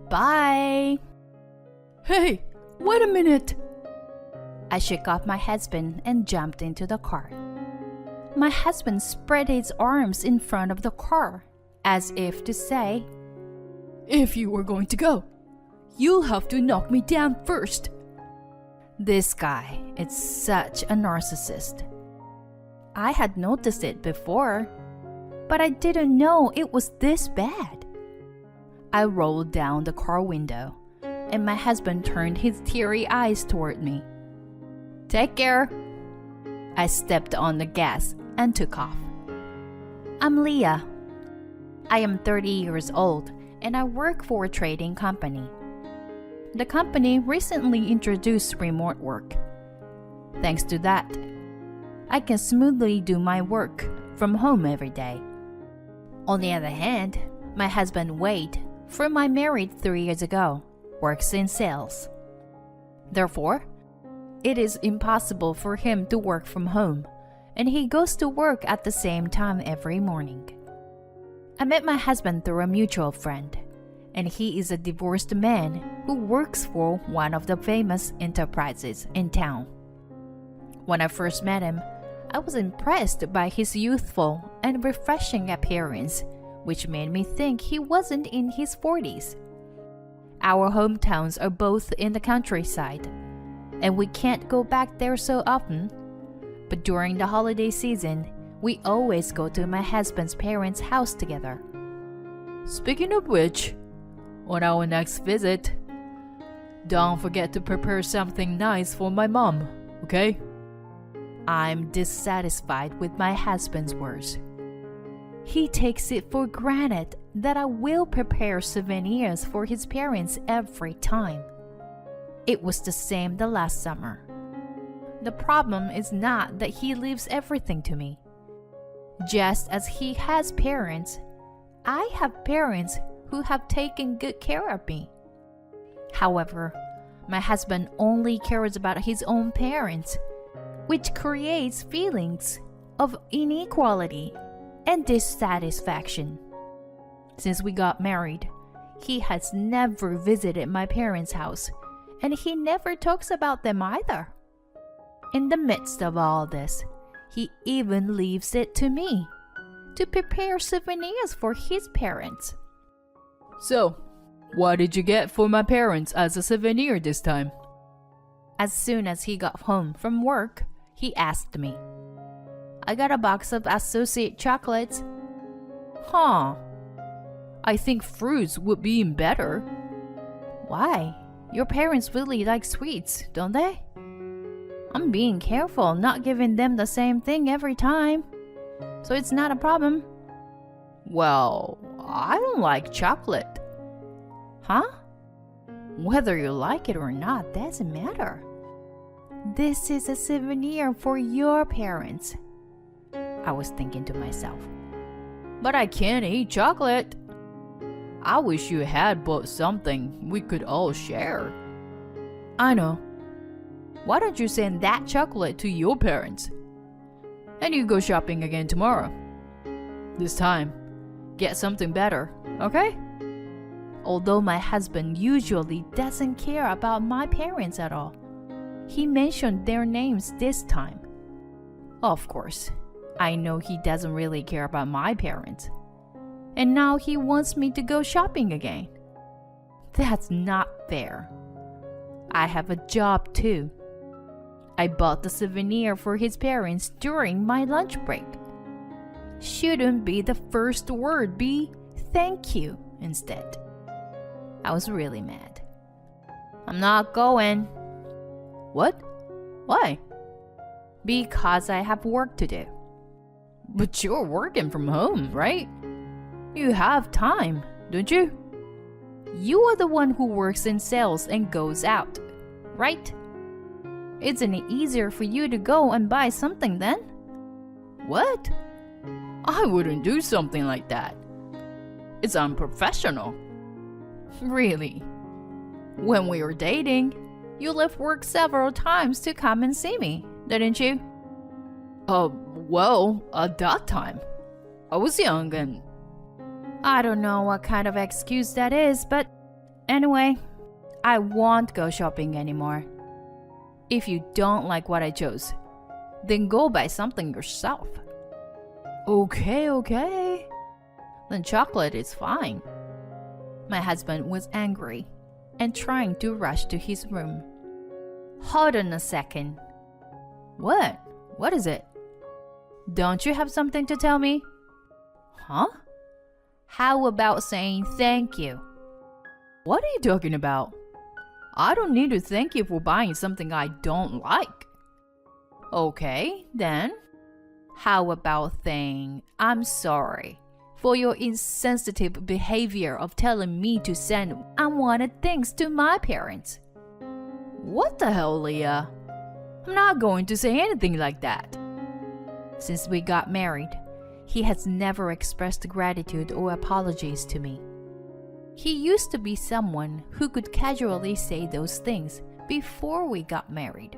Bye. Hey, wait a minute. I shook off my husband and jumped into the car. My husband spread his arms in front of the car, as if to say, If you were going to go, you'll have to knock me down first. This guy is such a narcissist. I had noticed it before, but I didn't know it was this bad. I rolled down the car window, and my husband turned his teary eyes toward me. Take care. I stepped on the gas and took off. I'm Leah. I am 30 years old, and I work for a trading company. The company recently introduced remote work. Thanks to that, I can smoothly do my work from home every day. On the other hand, my husband Wade, whom I married 3 years ago, works in sales. Therefore, it is impossible for him to work from home, and he goes to work at the same time every morning. I met my husband through a mutual friend, and he is a divorced man who works for one of the famous enterprises in town. When I first met him, I was impressed by his youthful and refreshing appearance, which made me think he wasn't in his 40s. Our hometowns are both in the countryside, and we can't go back there so often. But during the holiday season, we always go to my husband's parents' house together. Speaking of which, on our next visit, don't forget to prepare something nice for my mom, okay? I'm dissatisfied with my husband's words. He takes it for granted that I will prepare souvenirs for his parents every time. It was the same the last summer. The problem is not that he leaves everything to me. Just as he has parents, I have parents who have taken good care of me. However, my husband only cares about his own parents, which creates feelings of inequality and dissatisfaction. Since we got married, he has never visited my parents' house, and he never talks about them either. In the midst of all this, he even leaves it to me to prepare souvenirs for his parents. So, what did you get for my parents as a souvenir this time? As soon as he got home from work, he asked me. I got a box of associate chocolates. Huh. I think fruits would be better. Why? Your parents really like sweets, don't they? I'm being careful not giving them the same thing every time, so it's not a problem. Well, I don't like chocolate. Huh? Whether you like it or not doesn't matter. This is a souvenir for your parents, I was thinking to myself. But I can't eat chocolate. I wish you had bought something we could all share. I know. Why don't you send that chocolate to your parents? And you go shopping again tomorrow. This time, get something better, okay? Although my husband usually doesn't care about my parents at all, he mentioned their names this time. Of course, I know he doesn't really care about my parents. And now he wants me to go shopping again. That's not fair. I have a job too. I bought the souvenir for his parents during my lunch break. Shouldn't be the first word be thank you instead? I was really mad. I'm not going. What? Why? Because I have work to do. But you're working from home, right? You have time, don't you? You are the one who works in sales and goes out, right? Isn't it easier for you to go and buy something then? What? I wouldn't do something like that. It's unprofessional. Really? When we were dating, you left work several times to come and see me, didn't you? Well, at that time, I was young and... I don't know what kind of excuse that is, but Anyway, I won't go shopping anymore. If you don't like what I chose, then go buy something yourself. Okay. Then chocolate is fine. My husband was angry and trying to rush to his room. Hold on a second. What? What is it? Don't you have something to tell me? Huh? How about saying thank you? What are you talking about? I don't need to thank you for buying something I don't like. Okay, then. How about saying I'm sorry for your insensitive behavior of telling me to send unwanted things to my parents? What the hell, Leah? I'm not going to say anything like that. Since we got married, he has never expressed gratitude or apologies to me. He used to be someone who could casually say those things before we got married.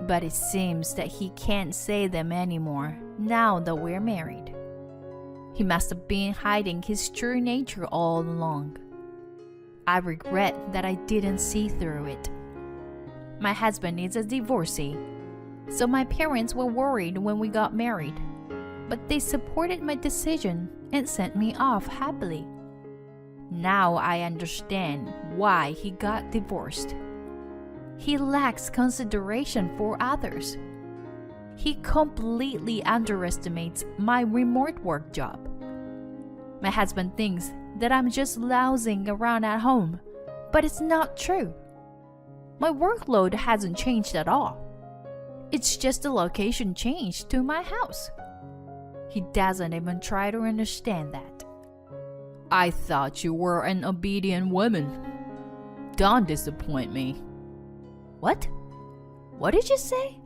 But it seems that he can't say them anymore now that we're married. He must have been hiding his true nature all along. I regret that I didn't see through it. My husband is a divorcee, so my parents were worried when we got married, but they supported my decision and sent me off happily. Now I understand why he got divorced. He lacks consideration for others. He completely underestimates my remote work job. My husband thinks that I'm just lounging around at home, but it's not true. My workload hasn't changed at all. It's just a location change to my house. He doesn't even try to understand that. I thought you were an obedient woman. Don't disappoint me. What? What did you say?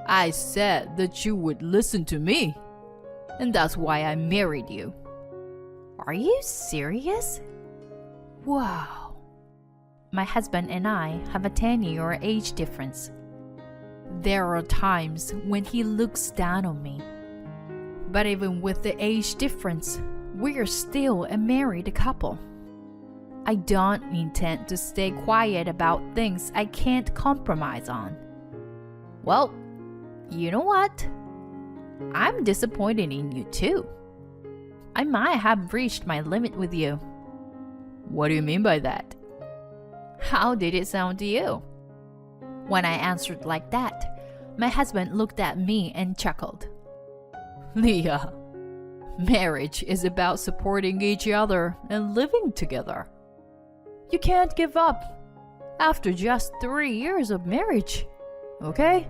I said that you would listen to me, and that's why I married you. Are you serious? Wow. My husband and I have a 10-year age difference. There are times when he looks down on me. But even with the age difference, we're still a married couple. I don't intend to stay quiet about things I can't compromise on. Well, you know what? I'm disappointed in you too. I might have reached my limit with you. What do you mean by that? How did it sound to you? When I answered like that, my husband looked at me and chuckled. Leah, marriage is about supporting each other and living together. You can't give up after just 3 years of marriage, okay?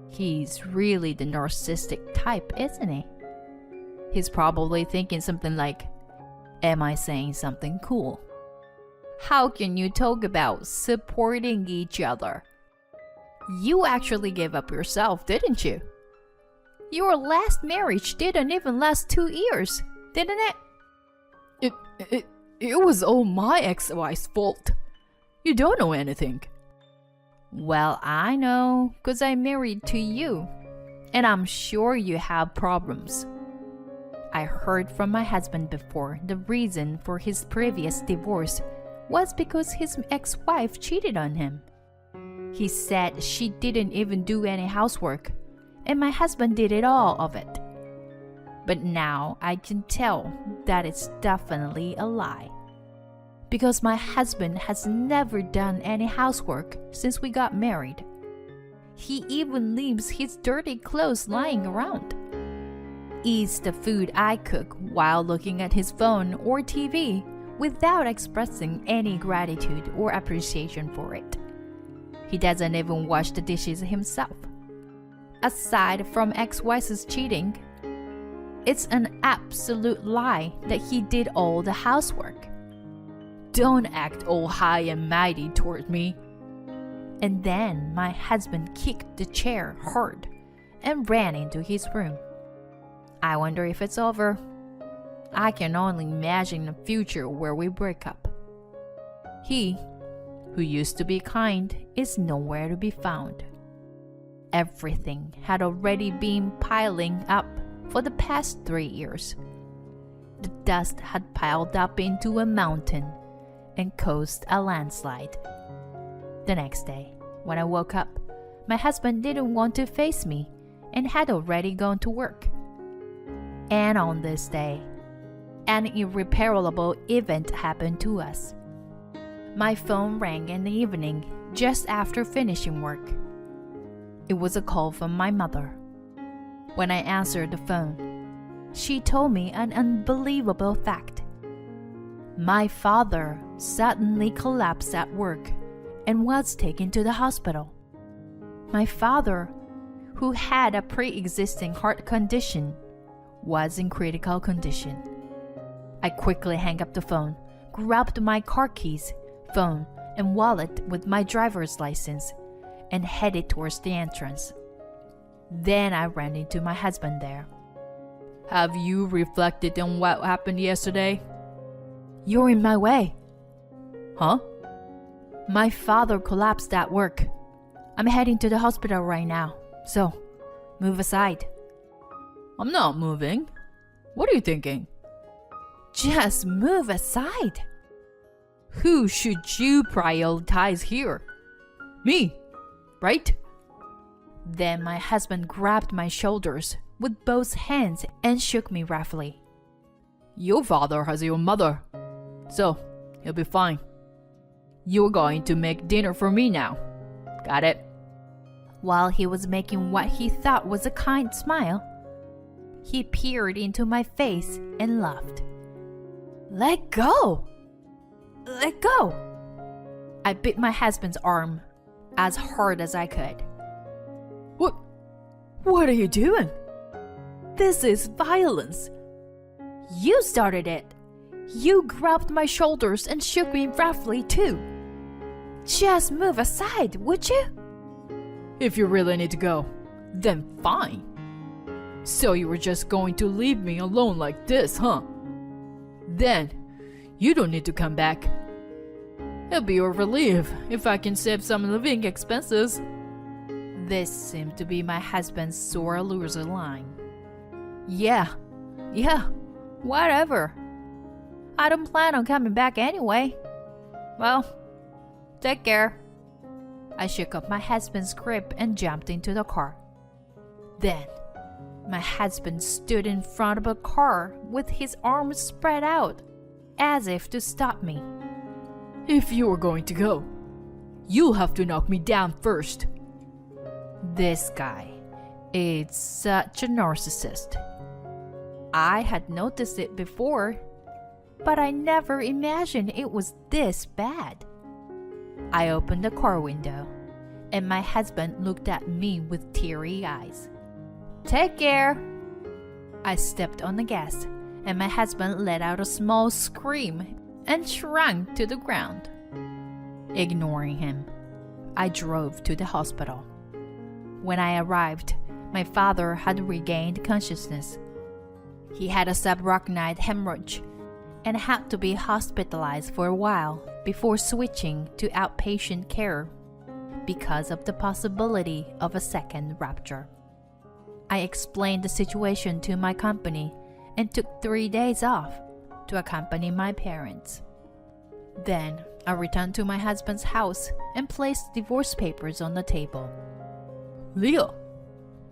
He's really the narcissistic type, isn't he? He's probably thinking something like, am I saying something cool? How can you talk about supporting each other? You actually gave up yourself, didn't you? Your last marriage didn't even last 2 years, didn't it? It was all my ex-wife's fault. You don't know anything. Well, I know, 'cause I'm married to you, and I'm sure you have problems. I heard from my husband before the reason for his previous divorce was because his ex-wife cheated on him. He said she didn't even do any housework, and my husband did it all of it. But now I can tell that it's definitely a lie. Because my husband has never done any housework since we got married. He even leaves his dirty clothes lying around. Eats the food I cook while looking at his phone or TV without expressing any gratitude or appreciation for it. He doesn't even wash the dishes himself. Aside from ex-wife's cheating, it's an absolute lie that he did all the housework. Don't act all high and mighty toward me. And then my husband kicked the chair hard and ran into his room. I wonder if it's over. I can only imagine a future where we break up. He, who used to be kind, is nowhere to be found. Everything had already been piling up for the past 3 years. The dust had piled up into a mountain, and caused a landslide. The next day, when I woke up, my husband didn't want to face me and had already gone to work. And on this day, an irreparable event happened to us. My phone rang in the evening just after finishing work. It was a call from my mother. When I answered the phone, she told me an unbelievable fact. My father suddenly collapsed at work and was taken to the hospital. My father, who had a pre-existing heart condition, was in critical condition. I quickly hung up the phone, grabbed my car keys, phone, and wallet with my driver's license, and headed towards the entrance. Then I ran into my husband there. Have you reflected on what happened yesterday? You're in my way. Huh? My father collapsed at work. I'm heading to the hospital right now, so move aside. I'm not moving. What are you thinking? Just move aside. Who should you prioritize here? Me, right? Then my husband grabbed my shoulders with both hands and shook me roughly. Your father has your mother, so he'll be fine. You're going to make dinner for me now. Got it? While he was making what he thought was a kind smile, he peered into my face and laughed. Let go! Let go! I bit my husband's arm as hard as I could. What are you doing? This is violence. You started it. You grabbed my shoulders and shook me roughly too. Just move aside, would you? If you really need to go, then fine. So you were just going to leave me alone like this, huh? Then, you don't need to come back. It'll be a relief if I can save some living expenses. This seemed to be my husband's sore loser line. Yeah, whatever. I don't plan on coming back anyway. Well, take care. I shook up my husband's grip and jumped into the car. Then, my husband stood in front of a car with his arms spread out, as if to stop me. If you're going to go, you'll have to knock me down first. This guy is such a narcissist. I had noticed it before, but I never imagined it was this bad. I opened the car window, and my husband looked at me with teary eyes. Take care! I stepped on the gas, and my husband let out a small scream and shrunk to the ground. Ignoring him, I drove to the hospital. When I arrived, my father had regained consciousness. He had a subarachnoid hemorrhage and had to be hospitalized for a while before switching to outpatient care because of the possibility of a second rupture. I explained the situation to my company and took 3 days off to accompany my parents. Then I returned to my husband's house and placed divorce papers on the table. Leah,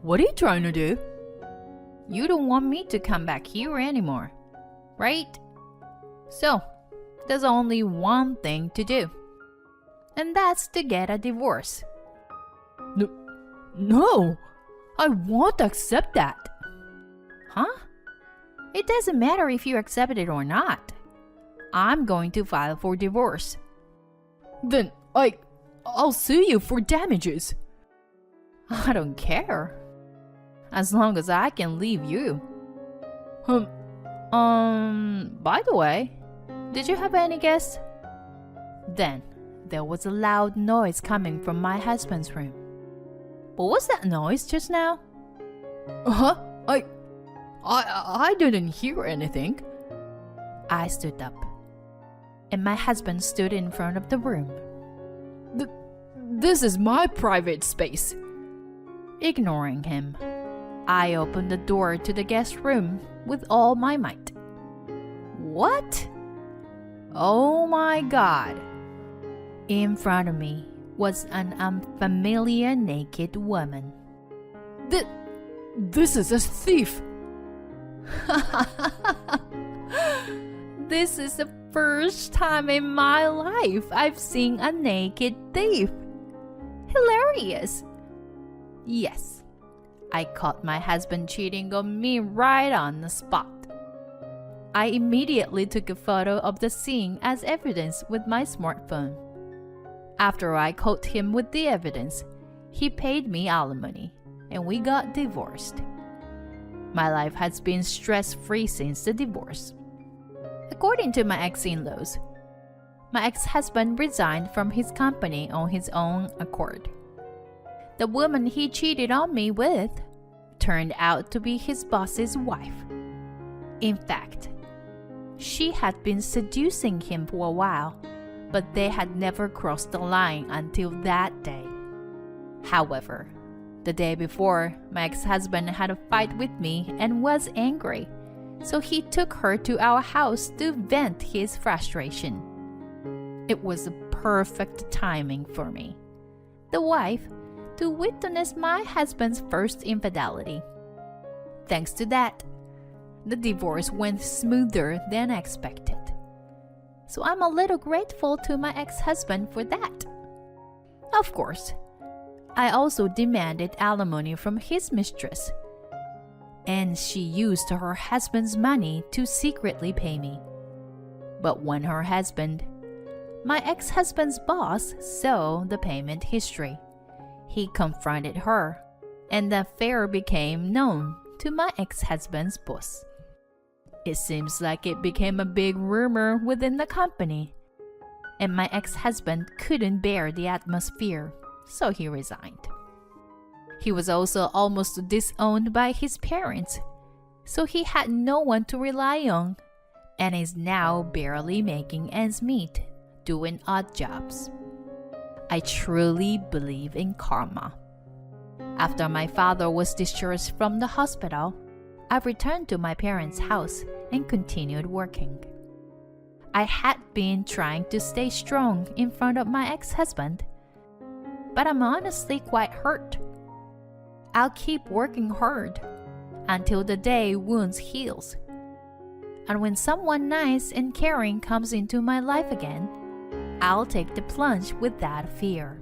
what are you trying to do? You don't want me to come back here anymore, right? So, there's only one thing to do, and that's to get a divorce. No, I won't accept that. Huh? It doesn't matter if you accept it or not. I'm going to file for divorce. Then I'll sue you for damages. I don't care. As long as I can leave you. By the way, did you have any guests? Then there was a loud noise coming from my husband's room. What was that noise just now? Huh? I didn't hear anything. I stood up, and my husband stood in front of the room. This is my private space. Ignoring him, I opened the door to the guest room with all my might. What? Oh my God! In front of me was an unfamiliar naked woman. This is a thief! This is the first time in my life I've seen a naked thief. Hilarious! Yes, I caught my husband cheating on me right on the spot. I immediately took a photo of the scene as evidence with my smartphone. After I caught him with the evidence, he paid me alimony, and we got divorced. My life has been stress-free since the divorce. According to my ex-in-laws, my ex-husband resigned from his company on his own accord. The woman he cheated on me with turned out to be his boss's wife. In fact, she had been seducing him for a while, but they had never crossed the line until that day. However, the day before, my ex-husband had a fight with me and was angry, so he took her to our house to vent his frustration. It was a perfect timing for me, the wife, to witness my husband's first infidelity. Thanks to that, the divorce went smoother than expected. So I'm a little grateful to my ex-husband for that. Of course, I also demanded alimony from his mistress, and she used her husband's money to secretly pay me. But when her husband, my ex-husband's boss, saw the payment history, he confronted her, and the affair became known to my ex-husband's boss. It seems like it became a big rumor within the company, and my ex-husband couldn't bear the atmosphere, so he resigned. He was also almost disowned by his parents, so he had no one to rely on, and is now barely making ends meet, doing odd jobs. I truly believe in karma. After my father was discharged from the hospital, I returned to my parents' house and continued working. I had been trying to stay strong in front of my ex-husband, but I'm honestly quite hurt. I'll keep working hard until the day wounds heals. And when someone nice and caring comes into my life again, I'll take the plunge without fear.